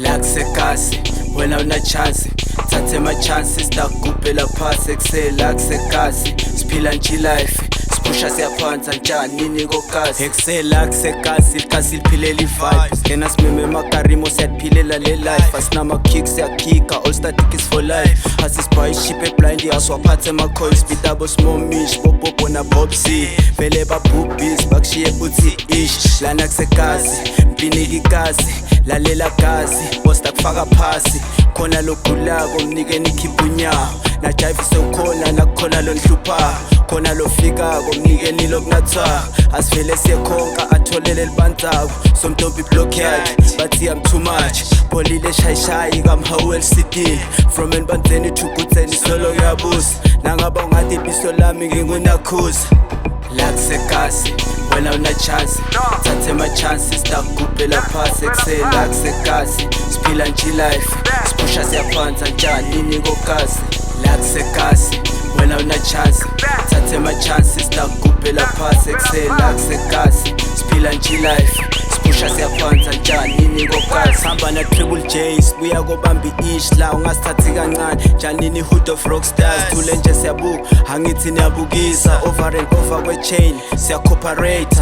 La kusekasi wena una chance, thathe ma chances takugubhela phasi ekusela kusekasi, siphila nje life sipusha siyaphansa njani nini kokazi ekusela kusekasi ikasi liphilela i-vibe skena simeme emakarimo siyaphilela le life asinama kicks siyakika all static is for life asisibhayi ship eblind aswaphathe ama-coins bitabo smomish bobobo na bobsy vele babhubhisi bakushiye buthi ish lana kusekasi mpinika ikazi lalela gazi posta kufaka phasi khona logulako mnikeni ikhipha unyawo najayivise ukhona nakukhona lo nhlupha khona lofikako mnikeni lokunathwa asivele siyekhonka atholele libanzako somntombi block yakhe bathi I'm too much bolile shayishayi kamhawu LCD from enbanzeni to kutheni solo yabusa nangaba ungathi ibiso lami ngingunakhuza la kusekasi wena una chance, thathe ma chances takugubhela phasi ekusela kusekasi, siphila nje life sipusha siyaphansa njani nini kokazi la kusekasi wena una chance, thathe ma chances takugubhela phasi ekusela kusekasi, siphila nje life sipusha siyaphansa njani nini kokazi hamba na Triple J sibuya kobambi ish la ungasithathi kancane janini hood of rockstars thule nje siyabuka angithi niyabukisa over and over kwe-chain siya-cooperate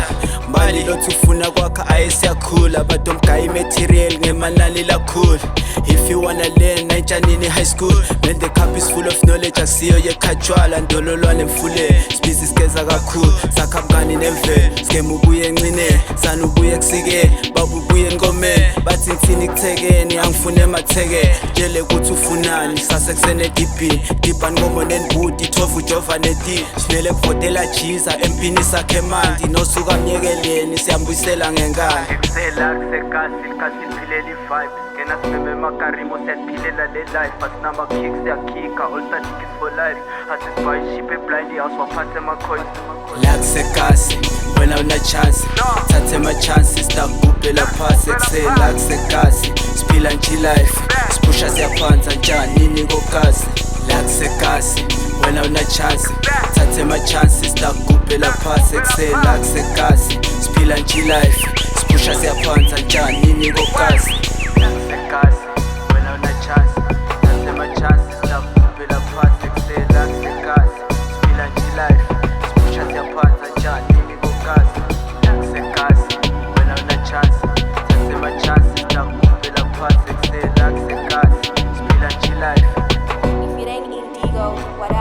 mbali lothi ufuna kwakha aye siyakhula badomgayi material ngemanani lakhula if you wanna learn nayitshanini high school man the cup is full of knowledge akusiyo yekhatshwala ndololwane mfule sibhizi sigeza kakhulu sakhambukani nemvelo skema ubuye encine sana ubuye kusike baba ubuye engomeni bathi ngithini kuthekeni angifune ematheke tshele ukuthi ufunani sasekusene dibhani ngomo nenibudi thofu ujova neti simele kuvotela jiza empini sakhe mandi nosuka mnyekeleni siyambuyisela ngenkani ekusela kusekasi ikasi liphilela i-vibe skena simeme emakarimo siyaphilela le life asinama kicks siyakhika all static is for life asisibhayi ship eblind aswaphathe ama-coins la kusekasi wena una chance, thathe ma chances takugubhela phasi ekusela kusekasi, siphila nje life sipusha siyaphansa njani nini kokazi la kusekasi wena una chance, thathe ma chances takugubhela phasi ekusela kusekasi, siphila nje life sipusha siyaphansa njani nini kokazi la kusekasi wena una chance, thathe ma chances takugubhela phasi ekusela kusekasi, siphila nje life sipusha siyaphansa njani nini kokazi la kusekasi wena una chance, thathe ma chances takugubhela phasi ekusela kusekasi, siphila nje life. If it ain't Indigo, what